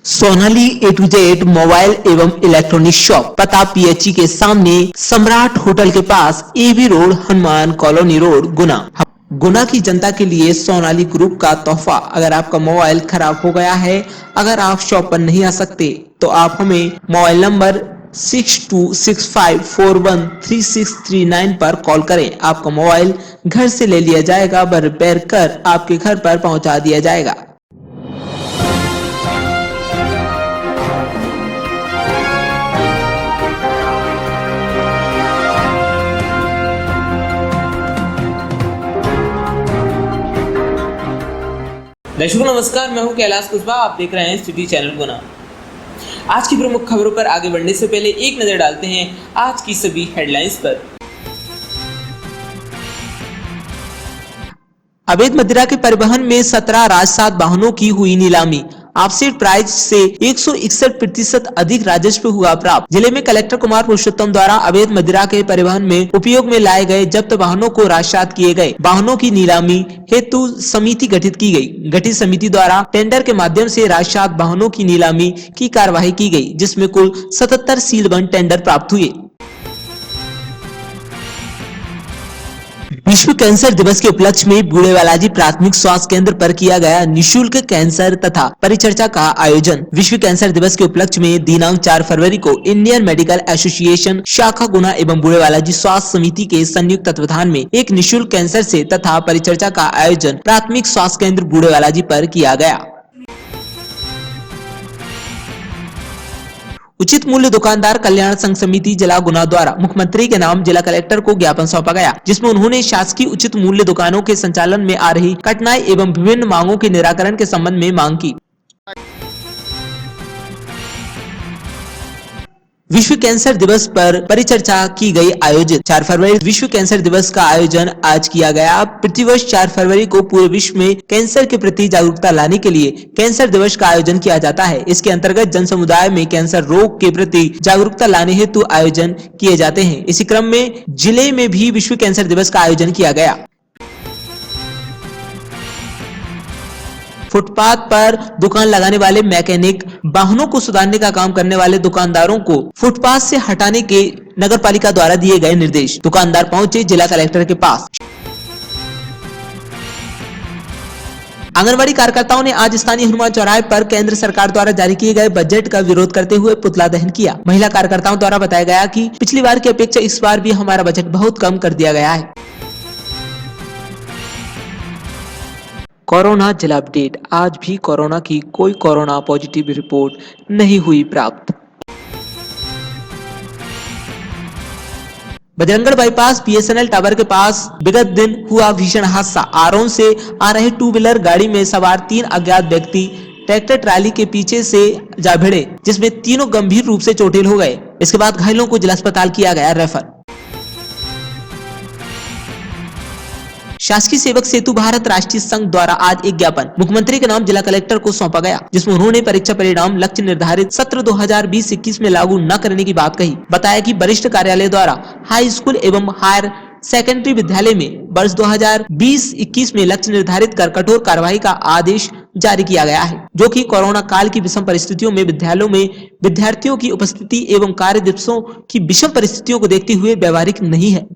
Sonali A to Z mobile एवं electronic shop, पता PHE के सामने, सम्राट होटल के पास, AB road, Hanuman colony road, Guna. Guna की जनता के लिए सोनाली ग्रुप का तोहफा। अगर आपका मोबाइल खराब हो गया है, अगर आप शॉप पर नहीं आ सकते, तो आप हमें मोबाइल नंबर 6265413639 पर कॉल करें। आपका मोबाइल घर से ले लिया जाएगा व रिपेयर कर आपके घर पर पहुंचा दिया जाएगा। दर्शकों नमस्कार, मैं हूं कैलाश कुशवाहा। आप देख रहे हैं सिटी चैनल गुना। आज की प्रमुख खबरों पर आगे बढ़ने से पहले एक नजर डालते हैं आज की सभी हेडलाइंस पर। अवैध मदिरा के परिवहन में 17 राजसात वाहनों की हुई नीलामी। ऑफसेट प्राइस से 161% अधिक राजस्व हुआ प्राप्त। जिले में कलेक्टर कुमार पुरुषोत्तम द्वारा अवैध मदिरा के परिवहन में उपयोग में लाए गए जब्त वाहनों को राजसात किए गए। वाहनों की नीलामी हेतु समिति गठित की गई। गठित समिति द्वारा टेंडर के माध्यम से राजसात वाहनों की नीलामी की कार्यवाही की गई, जिसमें कुल 77 सीलबंद टेंडर प्राप्त हुए। विश्व कैंसर दिवस के उपलक्ष्य में बूढ़े बालाजी प्राथमिक स्वास्थ्य केंद्र पर किया गया निःशुल्क कैंसर तथा परिचर्चा का आयोजन। विश्व कैंसर दिवस के उपलक्ष्य में दिनांक 4 फरवरी को इंडियन मेडिकल एसोसिएशन शाखा गुना एवं बूढ़े बालाजी स्वास्थ्य समिति के संयुक्त तत्वाधान में एक निःशुल्क कैंसर से तथा परिचर्चा का आयोजन प्राथमिक स्वास्थ्य केंद्र बूढ़े बालाजी पर किया गया। उचित मूल्य दुकानदार कल्याण संघ समिति जिला गुना द्वारा मुख्यमंत्री के नाम जिला कलेक्टर को ज्ञापन सौंपा गया, जिसमें उन्होंने शासकीय उचित मूल्य दुकानों के संचालन में आ रही कठिनाई एवं विभिन्न मांगों के निराकरण के संबंध में मांग की। विश्व कैंसर दिवस पर परिचर्चा की गई आयोजित। 4 फरवरी विश्व कैंसर दिवस का आयोजन आज किया गया। प्रतिवर्ष 4 फरवरी को पूरे विश्व में कैंसर के प्रति जागरूकता लाने के लिए कैंसर दिवस का आयोजन किया जाता है। इसके अंतर्गत जन समुदाय में कैंसर रोग के प्रति जागरूकता लाने हेतु आयोजन किए जाते हैं। इसी क्रम में जिले में भी विश्व कैंसर दिवस का आयोजन किया गया। फुटपाथ पर दुकान लगाने वाले मैकेनिक, वाहनों को सुधारने का काम करने वाले दुकानदारों को फुटपाथ से हटाने के नगरपालिका द्वारा दिए गए निर्देश। दुकानदार पहुंचे जिला कलेक्टर के पास। आंगनबाड़ी कार्यकर्ताओं ने आज स्थानीय हनुमान चौराहे पर केंद्र सरकार द्वारा जारी किए गए बजट का विरोध करते हुए पुतला दहन किया। महिला कार्यकर्ताओं द्वारा बताया गया कि पिछली बार की अपेक्षा इस बार भी हमारा बजट बहुत कम कर दिया गया है। कोरोना जिला अपडेट। आज भी कोरोना की कोई कोरोना पॉजिटिव रिपोर्ट नहीं हुई प्राप्त। बजरंगगढ़ बाईपास बीएसएनएल टावर के पास विगत दिन हुआ भीषण हादसा। आरोन से आ रहे 2 व्हीलर गाड़ी में सवार 3 अज्ञात व्यक्ति ट्रैक्टर ट्राली के पीछे से जा भिड़े, जिसमें तीनों गंभीर रूप से चोटिल हो गए। इसके बाद घायलों को जिला अस्पताल किया गया रेफर। शासकीय सेवक सेतु भारत राष्ट्रीय संघ द्वारा आज एक ज्ञापन मुख्यमंत्री के नाम जिला कलेक्टर को सौंपा गया, जिसमें उन्होंने परीक्षा परिणाम लक्ष्य निर्धारित सत्र 2020-21 में लागू न करने की बात कही। बताया कि वरिष्ठ कार्यालय द्वारा हाई स्कूल एवं हायर सेकेंडरी विद्यालय में वर्ष 2020-21 में लक्ष्य निर्धारित कर कठोर कार्रवाई का आदेश जारी किया गया है, जो कि कोरोना काल की विषम परिस्थितियों में विद्यालयों में विद्यार्थियों की उपस्थिति एवं कार्य दिवसों की विषम परिस्थितियों को देखते हुए व्यवहारिक नहीं है।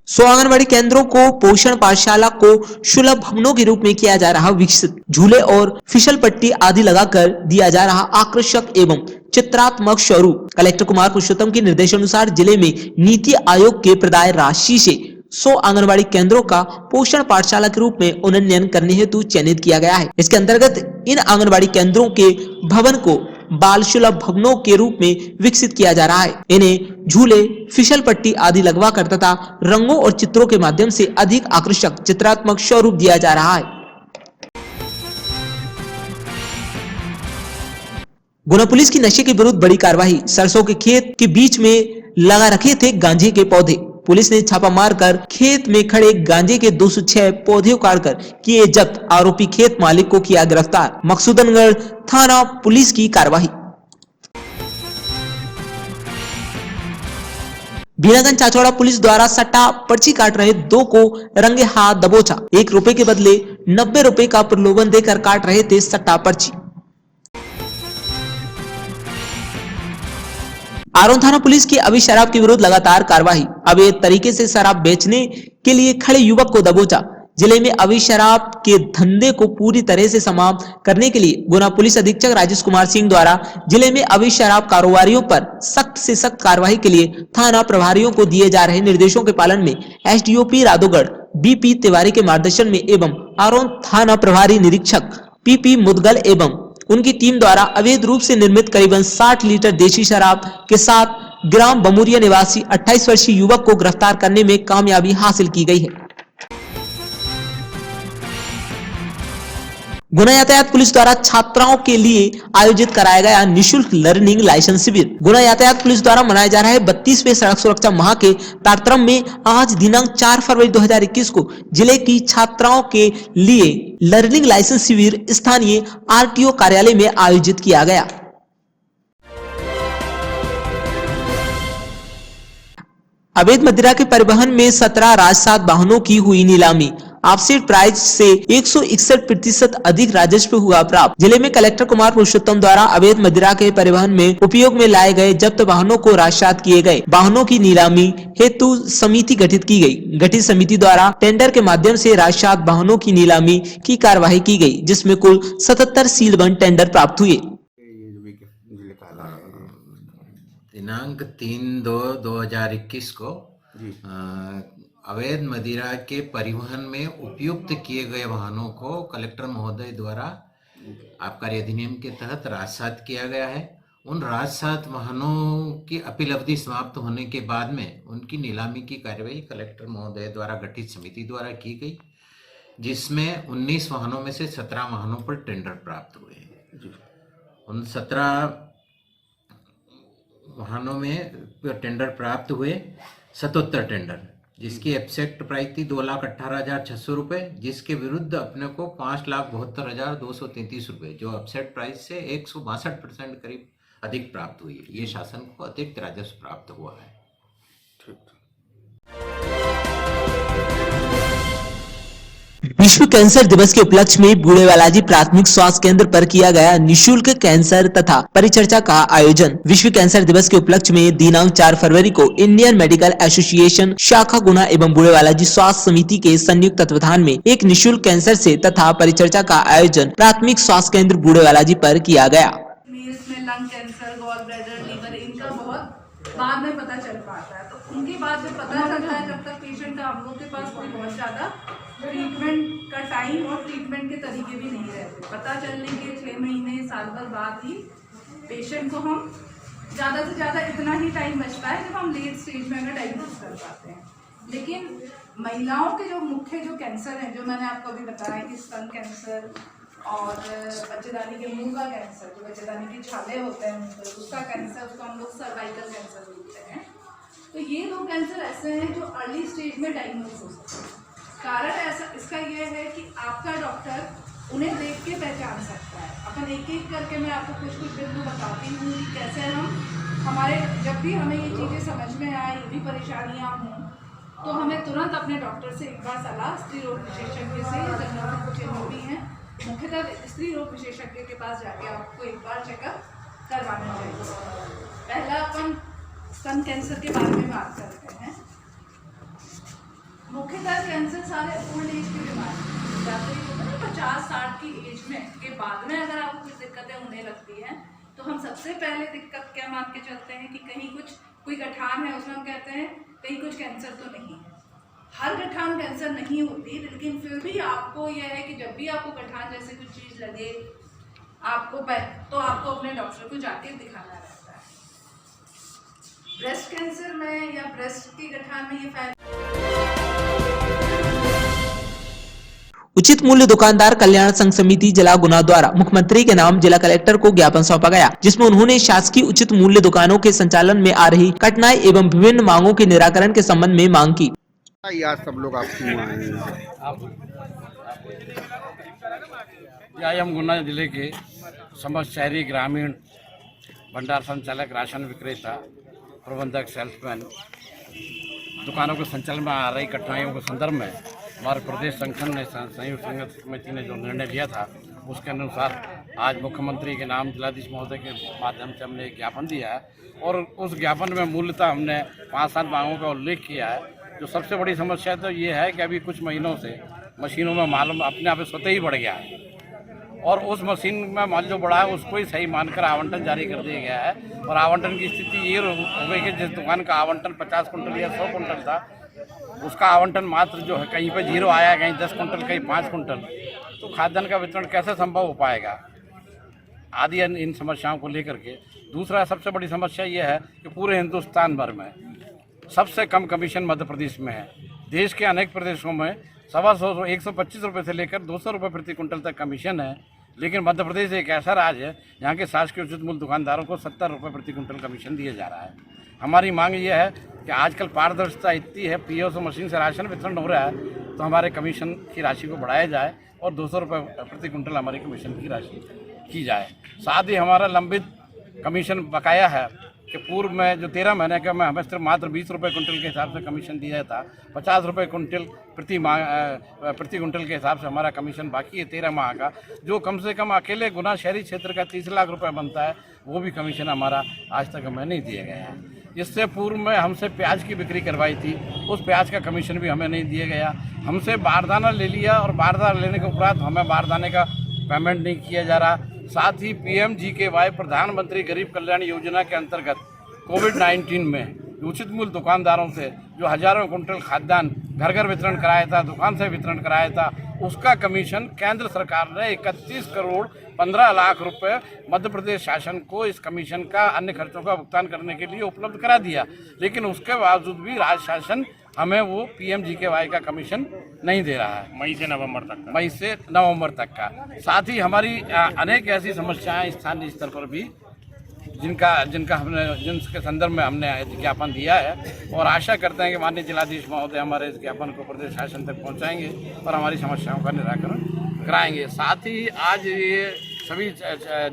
100 आंगनबाड़ी केंद्रों को पोषण पाठशाला को सुलभ भवनों के रूप में किया जा रहा विकसित। झूले और फिसल पट्टी आदि लगाकर दिया जा रहा आकर्षक एवं चित्रात्मक स्वरूप। कलेक्टर कुमार पुरुषोत्तम के निर्देशानुसार जिले में नीति आयोग के प्रदाय राशि से 100 आंगनबाड़ी केंद्रों का पोषण पाठशाला के रूप में उन्नयन करने हेतु चयनित किया गया है। इसके अंतर्गत इन आंगनबाड़ी केंद्रों के भवन को बाल सुलभ भवनों के रूप में विकसित किया जा रहा है। इन्हें झूले, फिसल पट्टी आदि लगवाकर तथा रंगों और चित्रों के माध्यम से अधिक आकर्षक चित्रात्मक स्वरूप दिया जा रहा है। गुना पुलिस की नशे के विरुद्ध बड़ी कार्रवाई। सरसों के खेत के बीच में लगा रखे थे गांजे के पौधे। पुलिस ने छापा मारकर खेत में खड़े गांजे के 206 पौधे उखाड़कर किए जब्त। आरोपी खेत मालिक को किया गिरफ्तार। मकसूदनगढ़ थाना पुलिस की कार्रवाई। बीनागंज चाचौड़ा पुलिस द्वारा सट्टा पर्ची काट रहे 2 को रंगे हाथ दबोचा। 1 रुपए के बदले 90 रुपए का प्रलोभन देकर काट रहे थे सट्टा पर्ची। आरोन थाना पुलिस की अभी शराब के विरुद्ध लगातार कार्रवाई। अवैध तरीके से शराब बेचने के लिए खड़े युवक को दबोचा। जिले में अभी शराब के धंधे को पूरी तरह से समाप्त करने के लिए गुना पुलिस अधीक्षक राजेश कुमार सिंह द्वारा जिले में अभी शराब कारोबारियों पर सख्त से सख्त कार्रवाई के लिए थाना प्रभारियों को दिए जा रहे निर्देशों के पालन में एसडीओपी राधोगढ़ बीपी तिवारी के मार्गदर्शन में एवं आरोन थाना प्रभारी निरीक्षक पीपी मुदगल एवं उनकी टीम द्वारा अवैध रूप से निर्मित करीबन 60 लीटर देशी शराब के साथ ग्राम बमुरिया निवासी 28 वर्षीय युवक को गिरफ्तार करने में कामयाबी हासिल की गई है। गुना यातायात पुलिस द्वारा छात्राओं के लिए आयोजित कराया गया निशुल्क लर्निंग लाइसेंस शिविर। गुना यातायात पुलिस द्वारा मनाया जा रहा है 32वें सड़क सुरक्षा माह के तारतम्य में आज दिनांक 4 फरवरी 2021 को जिले की छात्राओं के लिए लर्निंग लाइसेंस शिविर स्थानीय आरटीओ कार्यालय में आयोजित किया गया। अवैध मदिरा के परिवहन में 17 राजसात वाहनों की हुई नीलामी। ऑफसेट प्राइस से 161% अधिक राजस्व हुआ प्राप्त। जिले में कलेक्टर कुमार पुरुषोत्तम द्वारा अवैध मदिरा के परिवहन में उपयोग में लाए गए जब्त वाहनों को राजसात किए गए वाहनों की नीलामी हेतु समिति गठित की गई। गठित समिति द्वारा टेंडर के माध्यम से राजसात वाहनों की नीलामी की कार्यवाही की गई, जिसमें कुल 77 सीलबंद टेंडर प्राप्त हुए। दिनांक 3/2/2021 को अवैध मदिरा के परिवहन में उपयुक्त किए गए वाहनों को कलेक्टर महोदय द्वारा आबकारी अधिनियम के तहत राजसात किया गया है। उन राजसात वाहनों की अपील अवधि समाप्त होने के बाद में उनकी नीलामी की कार्यवाही कलेक्टर महोदय द्वारा गठित समिति द्वारा की गई, जिसमें 19 वाहनों में से 17 वाहनों पर टेंडर प्राप्त हुए हैं। उन 17 वाहनों में टेंडर प्राप्त हुए 77 टेंडर, जिसकी एब्सेक्ट प्राइस थी 2,18,600 रुपये, जिसके विरुद्ध अपने को 5,72,233 रुपये, जो एब्सेक्ट प्राइस से 162% करीब अधिक प्राप्त हुई है। ये शासन को अतिरिक्त राजस्व प्राप्त हुआ है। विश्व कैंसर दिवस के उपलक्ष्य में बूढ़े बालाजी प्राथमिक स्वास्थ्य केंद्र पर किया गया निशुल्क कैंसर तथा परिचर्चा का आयोजन। विश्व कैंसर दिवस के उपलक्ष्य में दिनांक 4 फरवरी को इंडियन मेडिकल एसोसिएशन शाखा गुना एवं बूढ़े बालाजी स्वास्थ्य समिति के संयुक्त तत्वाधान में एक निशुल्क कैंसर से तथा परिचर्चा का आयोजन प्राथमिक स्वास्थ्य केंद्र बूढ़े बालाजी पर किया गया। Lung cancer, gall bladder, liver, इनका बहुत बाद में पता चल पाता है, तो उनके बाद जब पता चलता है, जब तक पेशेंट का हम लोग के पास कोई बहुत ज़्यादा ट्रीटमेंट का टाइम और ट्रीटमेंट के तरीके भी नहीं रहते। पता चलने के 6 महीने साल भर बाद ही पेशेंट को हम ज़्यादा से ज़्यादा इतना ही टाइम बचता है जब हम लेट स्टेज में अगर डायग्नोस कर पाते हैं। लेकिन महिलाओं के जो मुख्य जो कैंसर हैं, जो मैंने आपको अभी बताया कि स्तन कैंसर और बच्चेदानी के मुंह का कैंसर, जो बच्चेदानी की छाले होते हैं मुंह पर, उसका कैंसर, उसको हम लोग सर्वाइकल कैंसर बोलते हैं। तो ये 2 कैंसर ऐसे हैं जो अर्ली स्टेज में डायग्नोस हो सकते हैं। कारण ऐसा इसका ये है कि आपका डॉक्टर उन्हें देख के पहचान सकता है। अपन एक एक करके मैं आपको कुछ कुछ बिंदु बताती हूँ कि कैसे हमारे जब भी हमें ये चीज़ें समझ में आए, ये भी परेशानियाँ हों, तो हमें तुरंत अपने डॉक्टर से एक बार सलाह स्त्री रोग विशेषज्ञ से, जनरल कुछ जो भी हैं मुख्यतः स्त्री रोग विशेषज्ञ के पास जाके आपको एक बार चेकअप करवाना चाहिए। पहला अपन स्तन कैंसर के बारे में बात करते हैं। मुख्यतः कैंसर सारे ओल्ड एज की बीमारी जाते हैं, 50-60 की एज में के बाद में अगर आपको कुछ दिक्कतें होने लगती हैं, तो हम सबसे पहले दिक्कत क्या मान के चलते हैं कि कहीं कोई गठान है, उसमें हम कहते हैं कहीं कुछ कैंसर तो नहीं है। हर गठान कैंसर नहीं होती, लेकिन फिर भी आपको यह है कि जब भी आपको गठान जैसे कुछ चीज़ लगे तो आपको अपने डॉक्टर को जाके दिखाना रहता है। ब्रेस्ट कैंसर में या ब्रेस्ट की गठान में ये उचित मूल्य दुकानदार कल्याण संघ समिति जिला गुना द्वारा मुख्यमंत्री के नाम जिला कलेक्टर को ज्ञापन सौंपा गया, जिसमें उन्होंने शासकीय उचित मूल्य दुकानों के संचालन में आ रही कठिनाई एवं विभिन्न मांगों के निराकरण के संबंध में मांग की। आज सब लोग आप क्यों आए हैं? हम गुना जिले के समस्त शहरी ग्रामीण भंडार संचालक, राशन विक्रेता, प्रबंधक, सेल्समैन दुकानों के संचालन में आ रही कठिनाइयों के संदर्भ में हमारे प्रदेश संगठन ने संयुक्त संघर्ष समिति ने जो निर्णय लिया था उसके अनुसार आज मुख्यमंत्री के नाम जिलाधीश महोदय के माध्यम से हमने एक ज्ञापन दिया है और उस ज्ञापन में मूलतः हमने 5-7 मांगों का उल्लेख किया है। जो सबसे बड़ी समस्या तो ये है कि अभी कुछ महीनों से मशीनों में माल अपने आप स्वतः ही बढ़ गया है और उस मशीन में माल जो बढ़ा है उसको ही सही मानकर आवंटन जारी कर दिया गया है और आवंटन की स्थिति ये हो गई कि जिस दुकान का आवंटन 50 कुंटल या 100 कुंटल था उसका आवंटन मात्र जो है कहीं पे 0 आया, कहीं 10 कुंटल, कहीं 5 कुंटल। तो खाद्यान्न का वितरण कैसे संभव हो पाएगा आदि इन समस्याओं को लेकर के। दूसरा सबसे बड़ी समस्या ये है कि पूरे हिंदुस्तान भर में सबसे कम कमीशन मध्य प्रदेश में है। देश के अनेक प्रदेशों में 125 रुपये से लेकर 200 रुपये प्रति कुंटल तक कमीशन है, लेकिन मध्य प्रदेश एक ऐसा राज्य है यहाँ के शासकीय उचित मूल्य दुकानदारों को 70 रुपये प्रति कुंटल कमीशन दिया जा रहा है। हमारी मांग ये है कि आजकल पारदर्शिता इतनी है, पीओएस मशीन से राशन वितरण हो रहा है तो हमारे कमीशन की राशि को बढ़ाया जाए और 200 रुपये प्रति कुंटल हमारी कमीशन की राशि की जाए। साथ ही हमारा लंबित कमीशन बकाया है कि पूर्व में जो 13 महीने का में हमें सिर्फ मात्र 20 रुपये कुंटल के हिसाब से कमीशन दिया था, 50 रुपये कुंटल प्रति कुंटल के हिसाब से हमारा कमीशन बाकी है 13 माह का, जो कम से कम अकेले गुना शहरी क्षेत्र का 30 लाख रुपए बनता है, वो भी कमीशन हमारा आज तक हमें नहीं दिया गया है। इससे पूर्व में हमसे प्याज की बिक्री करवाई थी, उस प्याज का कमीशन भी हमें नहीं दिया गया। हमसे बारदाना ले लिया और बारदाना लेने के उपरांत हमें बारदाने का पेमेंट नहीं किया जा रहा। साथ ही PMGKY प्रधानमंत्री गरीब कल्याण योजना के अंतर्गत कोविड-19 में उचित मूल्य दुकानदारों से जो हजारों कुंटल खाद्यान्न घर घर वितरण कराया था, दुकान से वितरण कराया था, उसका कमीशन केंद्र सरकार ने 31 करोड़ 15 लाख रुपए मध्य प्रदेश शासन को इस कमीशन का अन्य खर्चों का भुगतान करने के लिए उपलब्ध करा दिया। लेकिन उसके बावजूद भी राज्य शासन हमें वो PMGKY का कमीशन नहीं दे रहा है मई से नवंबर तक का। साथ ही हमारी अनेक ऐसी समस्याएं स्थानीय स्तर पर भी जिनके संदर्भ में हमने ज्ञापन दिया है और आशा करते हैं कि माननीय जिलाधीश महोदय हमारे इस ज्ञापन को प्रदेश शासन तक पहुंचाएंगे और हमारी समस्याओं का निराकरण कराएंगे। साथ ही आज ये सभी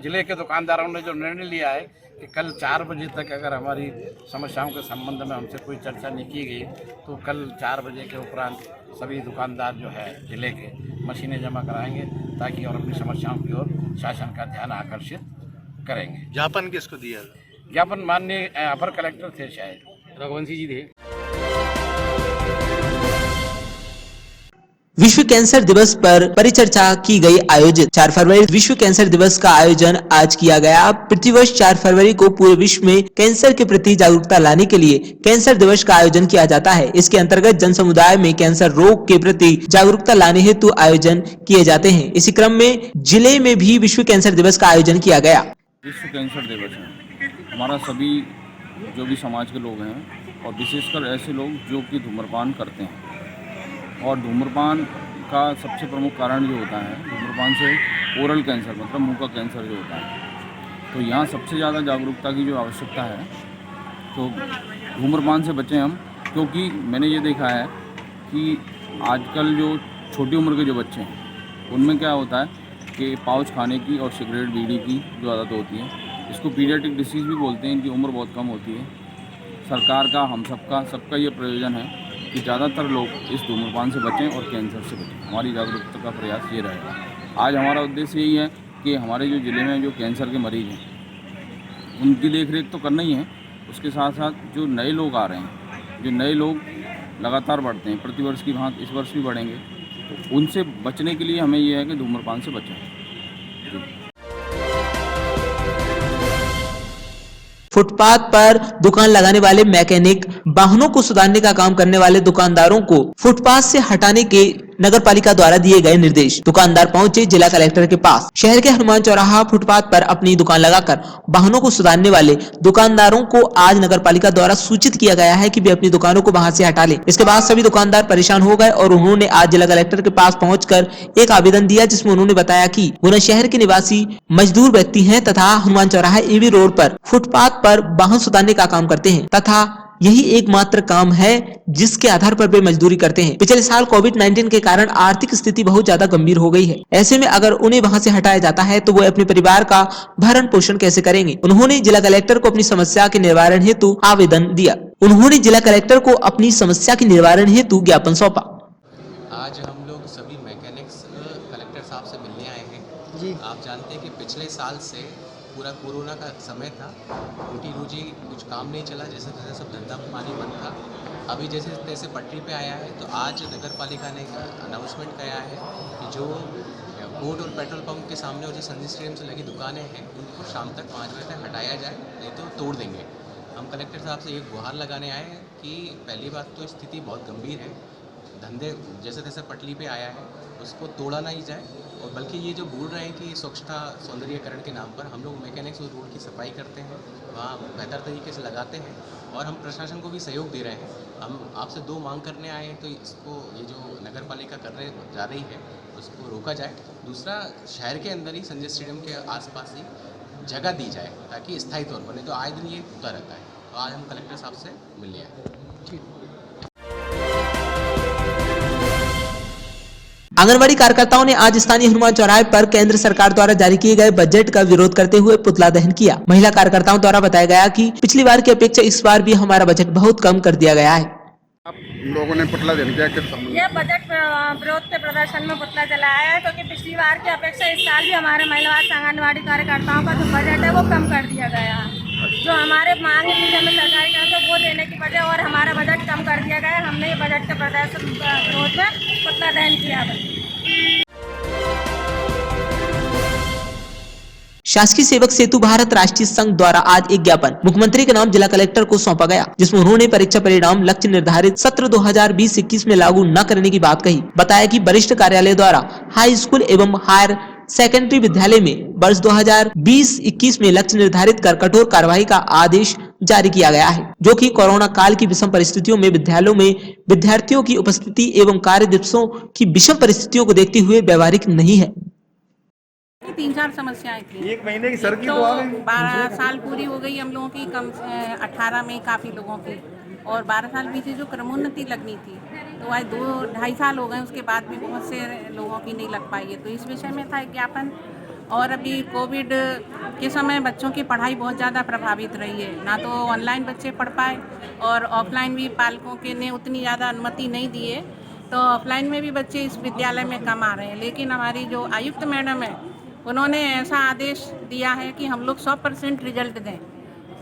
जिले के दुकानदारों ने जो निर्णय लिया है कि कल 4 बजे तक अगर हमारी समस्याओं के संबंध में हमसे कोई चर्चा नहीं की गई तो कल 4 बजे के उपरांत सभी दुकानदार जो है जिले के मशीनें जमा कराएंगे ताकि और अपनी समस्याओं की ओर शासन का ध्यान आकर्षित करेंगे। ज्ञापन किसको दिया? ज्ञापन माननीय अपर कलेक्टर थे, शायद रघुवंशी जी थे। विश्व कैंसर दिवस पर परिचर्चा की गई आयोजित। 4 फरवरी विश्व कैंसर दिवस का आयोजन आज किया गया। प्रतिवर्ष 4 फरवरी को पूरे विश्व में कैंसर के प्रति जागरूकता लाने के लिए कैंसर दिवस का आयोजन किया जाता है। इसके अंतर्गत जन समुदाय में कैंसर रोग के प्रति जागरूकता लाने हेतु आयोजन किए जाते हैं। इसी क्रम में जिले में भी विश्व कैंसर दिवस का आयोजन किया गया। विश्व कैंसर दिवस है हमारा सभी जो भी समाज के लोग हैं और विशेषकर ऐसे लोग जो कि धूम्रपान करते हैं और धूम्रपान का सबसे प्रमुख कारण जो होता है धूम्रपान से ओरल कैंसर मतलब मुंह का कैंसर जो होता है, तो यहाँ सबसे ज़्यादा जागरूकता की जो आवश्यकता है तो धूम्रपान से बचें हम, क्योंकि मैंने ये देखा है कि आजकल जो छोटी उम्र के जो बच्चे हैं उनमें क्या होता है कि पाउच खाने की और सिगरेट बीड़ी की जो आदत होती है, इसको पीडियाट्रिक डिसीज़ भी बोलते हैं, इनकी उम्र बहुत कम होती है। सरकार का हम सबका ये प्रयोजन है कि ज़्यादातर लोग इस धूम्रपान से बचें और कैंसर से बचें। हमारी जागरूकता का प्रयास ये रहेगा। आज हमारा उद्देश्य यही है कि हमारे जो ज़िले में जो कैंसर के मरीज़ हैं उनकी देखरेख तो करना ही है, उसके साथ साथ जो नए लोग आ रहे हैं, जो नए लोग लगातार बढ़ते हैं, प्रतिवर्ष की भांति इस वर्ष भी बढ़ेंगे, तो उनसे बचने के लिए हमें ये है कि धूम्रपान से बचें। फुटपाथ पर दुकान लगाने वाले मैकेनिक, वाहनों को सुधारने का काम करने वाले दुकानदारों को फुटपाथ से हटाने के नगर पालिका द्वारा दिए गए निर्देश। दुकानदार पहुंचे जिला कलेक्टर के पास। शहर के हनुमान चौराहा फुटपाथ पर अपनी दुकान लगाकर वाहनों को सुधारने वाले दुकानदारों को आज नगर पालिका द्वारा सूचित किया गया है कि वे अपनी दुकानों को वहां से हटा लें। इसके बाद सभी दुकानदार परेशान हो गए और उन्होंने आज जिला कलेक्टर के पास पहुंचकर एक आवेदन दिया, जिसमें उन्होंने बताया कि गुना शहर के निवासी मजदूर व्यक्ति हैं तथा हनुमान चौराहा एबी रोड पर फुटपाथ पर वाहन सुधारने का काम करते हैं तथा यही एकमात्र काम है जिसके आधार पर वे मजदूरी करते हैं। पिछले साल कोविड-19 के कारण आर्थिक स्थिति बहुत ज्यादा गंभीर हो गई है। ऐसे में अगर उन्हें वहां से हटाया जाता है तो वो अपने परिवार का भरण पोषण कैसे करेंगे। उन्होंने जिला कलेक्टर को अपनी समस्या के निवारण हेतु आवेदन दिया। उन्होंने जिला कलेक्टर को अपनी समस्या के निवारण हेतु ज्ञापन सौंपा। आज हम लोग सभी मैकेनिक्स कलेक्टर साहब से मिलने आए हैं जी। आप जानते हैं कि पिछले साल से पूरा कोरोना का समय था, रोटी रोजी कुछ काम नहीं चला, जैसे तैसे सब धंधा पानी बंद था। अभी जैसे तैसे पटरी पे आया है, तो आज नगर पालिका ने अनाउंसमेंट किया है कि जो बोर्ड और पेट्रोल पंप के सामने और जो संजय स्टेडियम से लगी दुकानें हैं उनको शाम तक 5 बजे तक हटाया जाए, नहीं तो तोड़ देंगे। हम कलेक्टर साहब से एक गुहार लगाने आए हैं कि पहली बात तो स्थिति बहुत गंभीर है, धंधे जैसे तैसे पटरी पे आया है, उसको तोड़ा नहीं जाए। और बल्कि ये जो बोल रहे हैं कि स्वच्छता सौंदर्यीकरण के नाम पर हम लोग मैकेनिक्स और रोड की सफाई करते हैं, वहाँ बेहतर तरीके से लगाते हैं और हम प्रशासन को भी सहयोग दे रहे हैं। हम आपसे 2 मांग करने आए हैं, तो इसको ये जो नगर पालिका करने जा रही है उसको रोका जाए। दूसरा, शहर के अंदर ही संजय स्टेडियम के आसपास ही जगह दी जाए ताकि स्थायी तौर पर, नहीं तो आए दिन ये होता रहता है। तो आज हम कलेक्टर साहब से मिलने आए। आंगनवाड़ी कार्यकर्ताओं ने आज स्थानीय हनुमान चौराहे पर केंद्र सरकार द्वारा जारी किए गए बजट का विरोध करते हुए पुतला दहन किया। महिला कार्यकर्ताओं द्वारा बताया गया कि पिछली बार की अपेक्षा इस बार भी हमारा बजट बहुत कम कर दिया गया है। आप लोगों ने पुतला दहन किया, किस संबंध में? यह बजट विरोध के प्रदर्शन में पुतला जलाया है, क्योंकि पिछली बार की अपेक्षा इस साल भी हमारे महिला आंगनवाड़ी कार्यकर्ताओं का जो बजट है वो कम कर दिया गया है। जो हमारे मांग थी हमें सरकारी काम को वो देने की वजह और हमारा बजट कम कर दिया गया है। हमने ये बजट के प्रदर्शन विरोध में पुतला दहन किया है। शासकीय सेवक सेतु भारत राष्ट्रीय संघ द्वारा आज एक ज्ञापन मुख्यमंत्री के नाम जिला कलेक्टर को सौंपा गया, जिसमें उन्होंने परीक्षा परिणाम लक्ष्य निर्धारित सत्र 2020-21 में लागू न करने की बात कही। बताया कि वरिष्ठ कार्यालय द्वारा हाई स्कूल एवं हायर सेकेंडरी विद्यालय में वर्ष 2020-21 में लक्ष्य निर्धारित कर कठोर कार्रवाई का आदेश जारी किया गया है, जो कि कोरोना काल की विषम परिस्थितियों में विद्यालयों में विद्यार्थियों की उपस्थिति एवं कार्य दिवसों की विषम परिस्थितियों को देखते हुए व्यवहारिक नहीं है। 3-4 समस्याएं थी। एक महीने की सर की तो 12 साल पूरी हो गई हम लोगों की, कम 18 में काफ़ी लोगों की, और 12 साल पीछे जो क्रमोन्नति लगनी थी तो आज 2-2.5 साल हो गए, उसके बाद भी बहुत से लोगों की नहीं लग पाई है। तो इस विषय में था एक ज्ञापन। और अभी कोविड के समय बच्चों की पढ़ाई बहुत ज़्यादा प्रभावित रही है, ना तो ऑनलाइन बच्चे पढ़ पाए और ऑफलाइन भी पालकों के ने उतनी ज़्यादा अनुमति नहीं दी है, तो ऑफलाइन में भी बच्चे इस विद्यालय में कम आ रहे हैं। लेकिन हमारी जो आयुक्त मैडम है उन्होंने ऐसा आदेश दिया है कि हम लोग 100% रिजल्ट दें,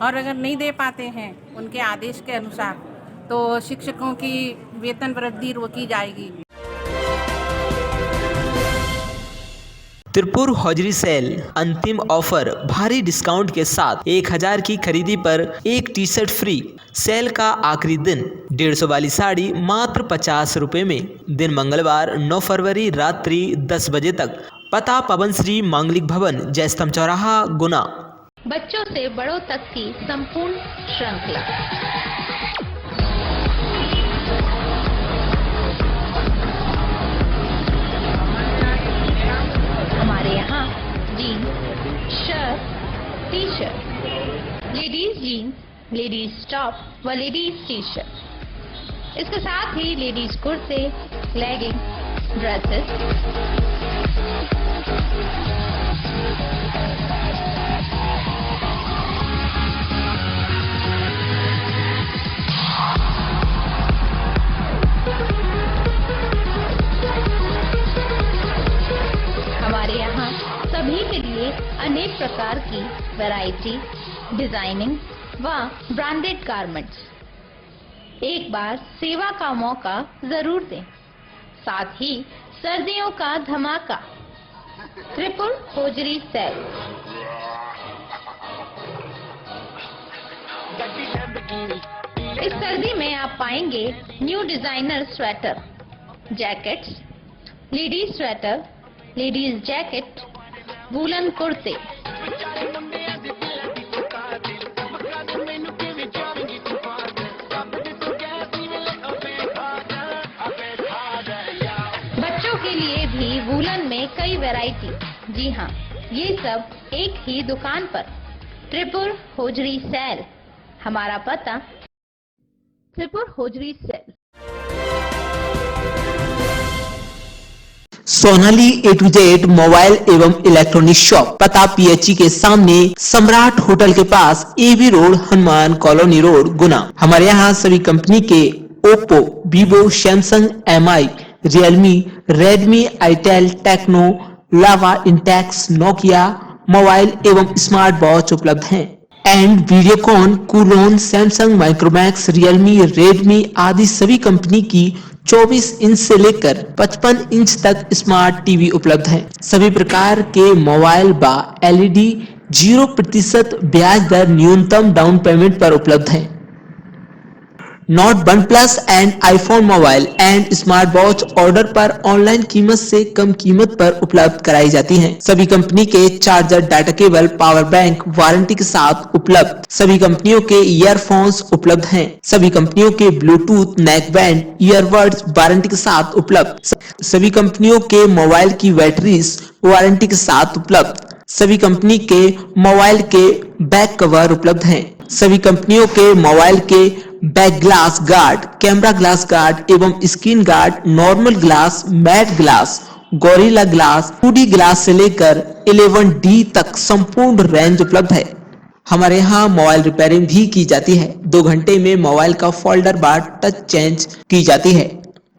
और अगर नहीं दे पाते हैं उनके आदेश के अनुसार तो शिक्षकों की वेतन वृद्धि रोकी जाएगी। त्रिपुर हौजरी सेल अंतिम ऑफर भारी डिस्काउंट के साथ 1000 की खरीदी पर एक टी शर्ट फ्री। सेल का आखिरी दिन 150 वाली साड़ी मात्र 50 रुपए में। दिन मंगलवार 9 फरवरी रात्रि 10 बजे तक। पता पवन श्री मांगलिक भवन, जयस्तंभ चौराहा, गुना। बच्चों से बड़ों तक की संपूर्ण श्रृंखला। हमारे यहाँ jeans, shirt, T shirt, ladies jeans, ladies top व लेडीज टी शर्ट, इसके साथ ही लेडीज कुर्ते, लेगिंग, ड्रेसेस, हमारे यहाँ सभी के लिए अनेक प्रकार की वैरायटी, डिजाइनिंग व ब्रांडेड गारमेंट्स। एक बार सेवा का मौका जरूर दें, साथ ही सर्दियों का धमाका त्रिपुर हौजरी सेल। इस सर्दी में आप पाएंगे new designer sweater, jackets, ladies sweater, ladies jacket, woollen कुर्ते, बच्चों के लिए भी वूलन में कई वैरायटी। जी हाँ, ये सब एक ही दुकान पर। Tripur hosiery sale. हमारा पता Tripur hosiery sale. Sonali A to Z mobile एवं इलेक्ट्रॉनिक शॉप, पता PHE के सामने, सम्राट होटल के पास, AB road, Hanuman colony road, Guna. हमारे यहाँ सभी कंपनी के Oppo, Vivo, Samsung, MI, Realme, Redmi, itel, Tecno, Lava, Intex, Nokia mobile एवं स्मार्ट वॉच उपलब्ध हैं। एंड वीडियोकॉन, कूलोन, सैमसंग, माइक्रोमैक्स, रियलमी, रेडमी आदि सभी कंपनी की 24 इंच से लेकर 55 इंच तक स्मार्ट टीवी उपलब्ध है। सभी प्रकार के मोबाइल व LED 0% ब्याज दर न्यूनतम डाउन पेमेंट पर उपलब्ध है। Note OnePlus and iPhone mobile and smart watch order पर ऑनलाइन कीमत से कम कीमत पर उपलब्ध कराई जाती हैं। सभी कंपनी के charger, data cable, power bank warranty के साथ उपलब्ध। सभी कंपनियों के ईयरफोन्स उपलब्ध हैं। सभी कंपनियों के Bluetooth, neck band, earbuds warranty के साथ उपलब्ध। सभी कंपनियों के मोबाइल की बैटरीज वारंटी के साथ उपलब्ध। सभी कंपनी के मोबाइल के बैक कवर उपलब्ध हैं। सभी कंपनियों के मोबाइल के back glass guard, camera glass guard एवं screen guard, normal glass, matte glass, Gorilla glass, 2D glass से लेकर 11D तक संपूर्ण रेंज उपलब्ध है। हमारे यहाँ मोबाइल रिपेयरिंग भी की जाती है। 2 घंटे में मोबाइल का फोल्डर बार टच चेंज की जाती है।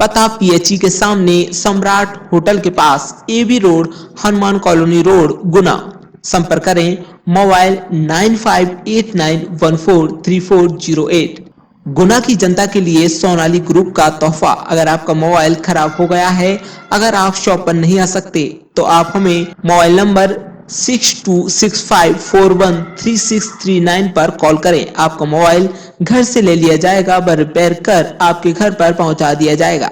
पता PHE के सामने, सम्राट होटल के पास, AB road, Hanuman colony road, Guna. संपर्क करें मोबाइल 9589143408। गुना की जनता के लिए सोनाली ग्रुप का तोहफा, अगर आपका मोबाइल खराब हो गया है, अगर आप शॉप पर नहीं आ सकते तो आप हमें मोबाइल नंबर 6265413639 पर कॉल करें। आपका मोबाइल घर से ले लिया जाएगा व रिपेयर कर आपके घर पर पहुंचा दिया जाएगा।